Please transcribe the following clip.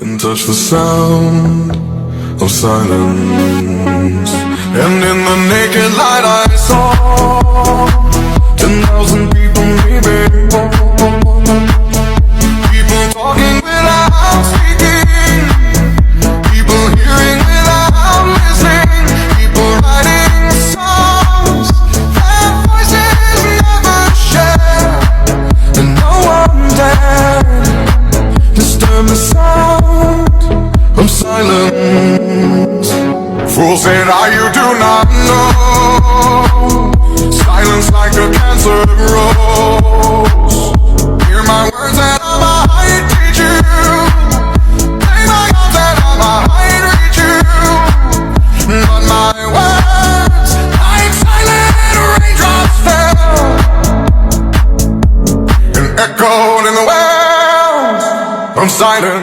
and touch the sound of silence. And in the naked light I saw 10,000 people leaving, people talking without speaking, people hearing without listening, people writing songs their voices never share, and no one dared disturb the sound of silence. Fool said you do not know, silence like a cancer grows. Hear my words and I might teach you, play my arms and I might reach you, but my words like silent raindrops fell and echoed in the wells of silence.